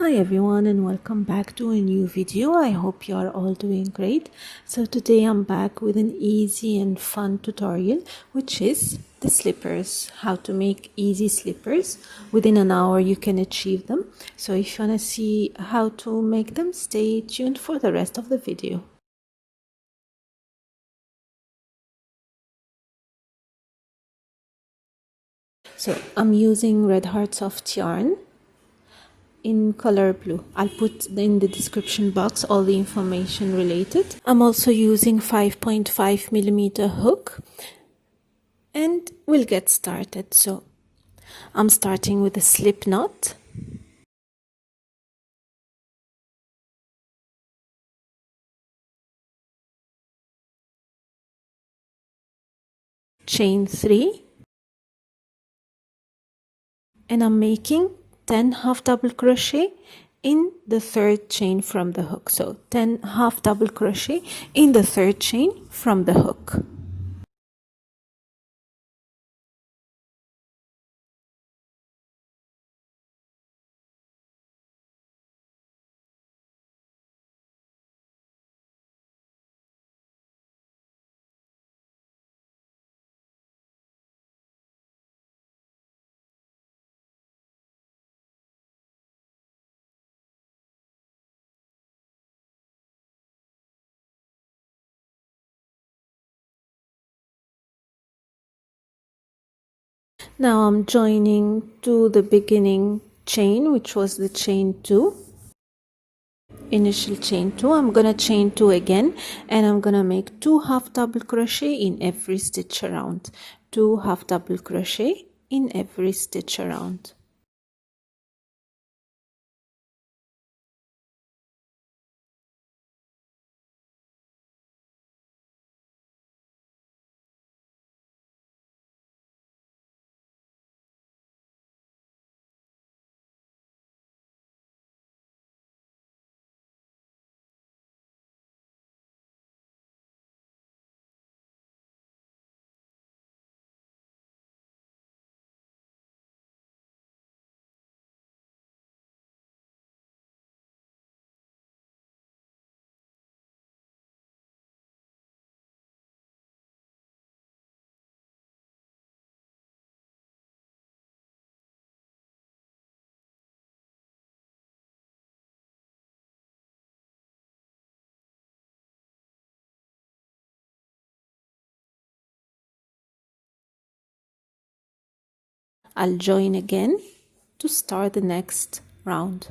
Hi everyone and welcome back to a new video. I hope you are all doing great. So today I'm back with an easy and fun tutorial, which is the slippers. How to make easy slippers. Within an hour you can achieve them. So if you want to see how to make them, stay tuned for the rest of the video. So I'm using Red Heart Soft yarn in color blue. I'll put in the description box all the information related. I'm also using 5.5 millimeter hook and we'll get started. So I'm starting with a slip knot, chain 3, and I'm making 10 half double crochet in the third chain from the hook. So 10 half double crochet in the third chain from the hook. Now I'm joining to the beginning chain, which was the chain 2, initial chain 2. I'm gonna chain 2 again, and I'm gonna make 2 half double crochet in every stitch around. 2 half double crochet in every stitch around. I'll join again to start the next round.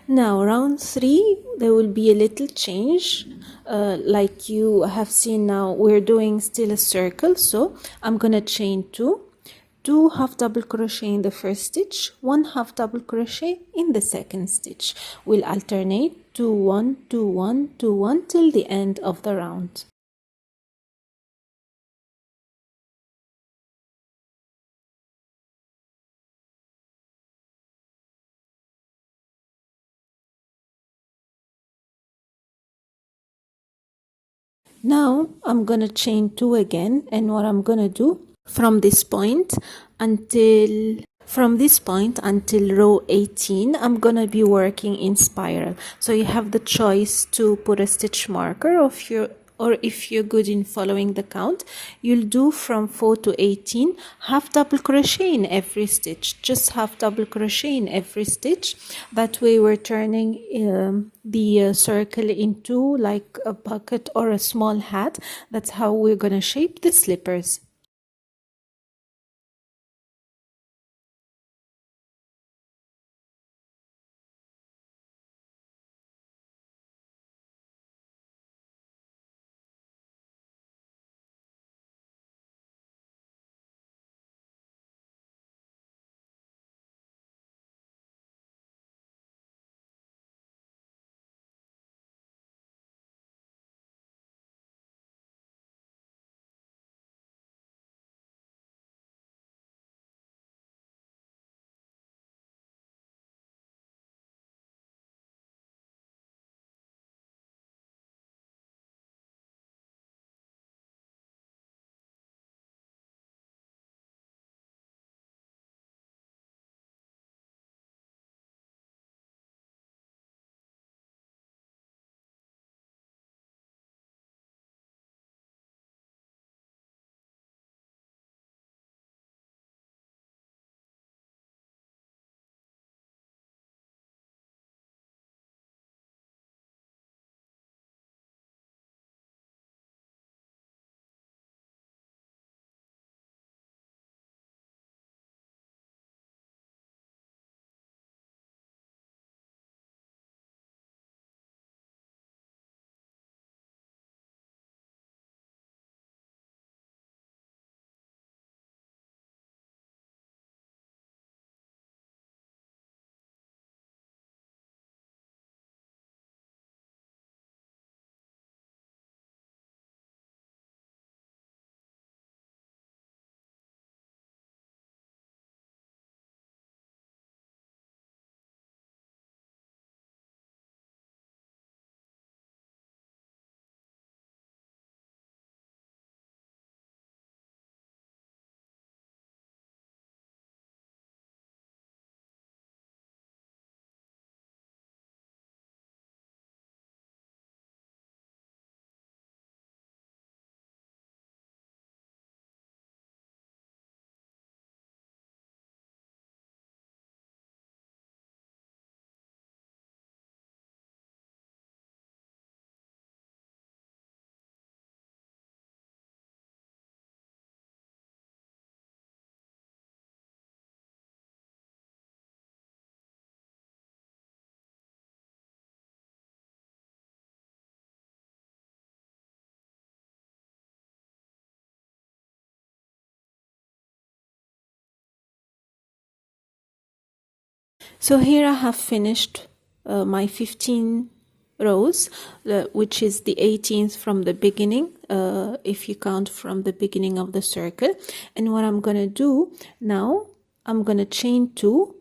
Now round 3 there will be a little change, like you have seen. Now we're doing still a circle, so I'm gonna chain 2 half double crochet in the first stitch, 1 half double crochet in the second stitch. We'll alternate 2 1 2 1 2 1 till the end of the round. Now I'm gonna chain 2 again, and what I'm gonna do from this point until row 18, I'm gonna be working in spiral. So you have the choice to put a stitch marker or if you're good in following the count, you'll do from 4 to 18 half double crochet in every stitch, just half double crochet in every stitch. That way we're turning the circle into like a bucket or a small hat. That's how we're gonna shape the slippers. So here I have finished my 15 rows, which is the 18th from the beginning, if you count from the beginning of the circle. And what I'm gonna do now, I'm gonna chain 2,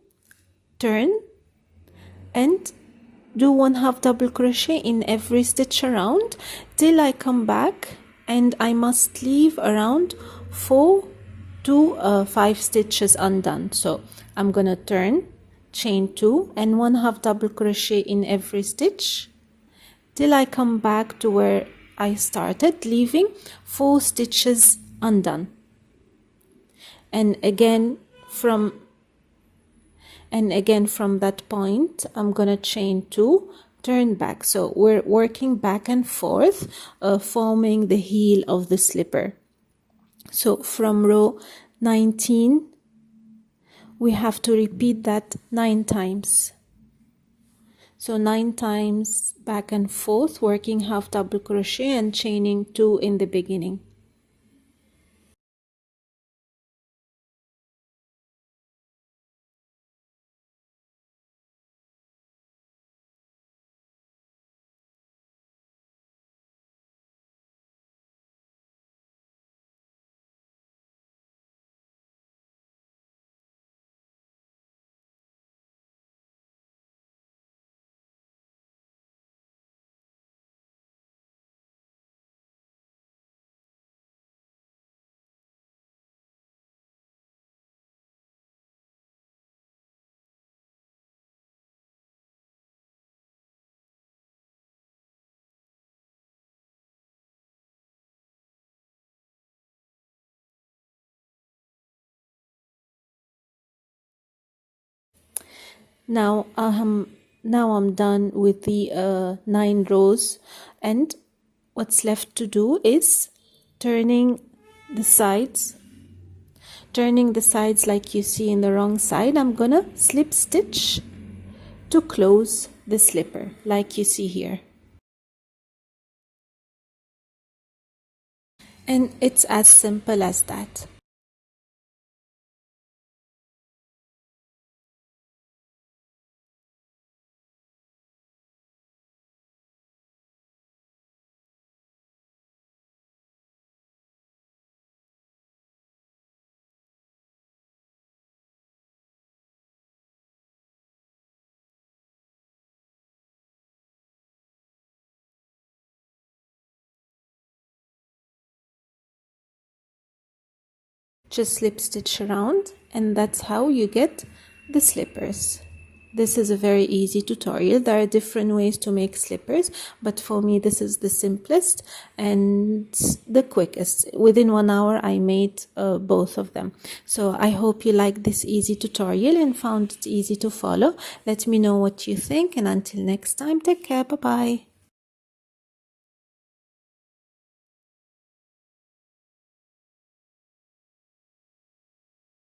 turn, and do 1/2 double crochet in every stitch around till I come back, and I must leave around 4 to 5 stitches undone. So I'm gonna turn, chain 2 and 1/2 double crochet in every stitch till I come back to where I started, leaving 4 stitches undone. And again from that point I'm gonna chain 2, turn back. So we're working back and forth, forming the heel of the slipper. So from row 19 we have to repeat that 9 times. So 9 times back and forth, working half double crochet and chaining 2 in the beginning. Now I'm done with the 9 rows, and what's left to do is turning the sides like you see in the wrong side. I'm gonna slip stitch to close the slipper like you see here. And it's as simple as that. Just slip stitch around, and that's how you get the slippers. This is a very easy tutorial. There are different ways to make slippers, but for me this is the simplest and the quickest. Within 1 hour I made both of them. So I hope you like this easy tutorial and found it easy to follow. Let me know what you think, and until next time, take care. Bye bye.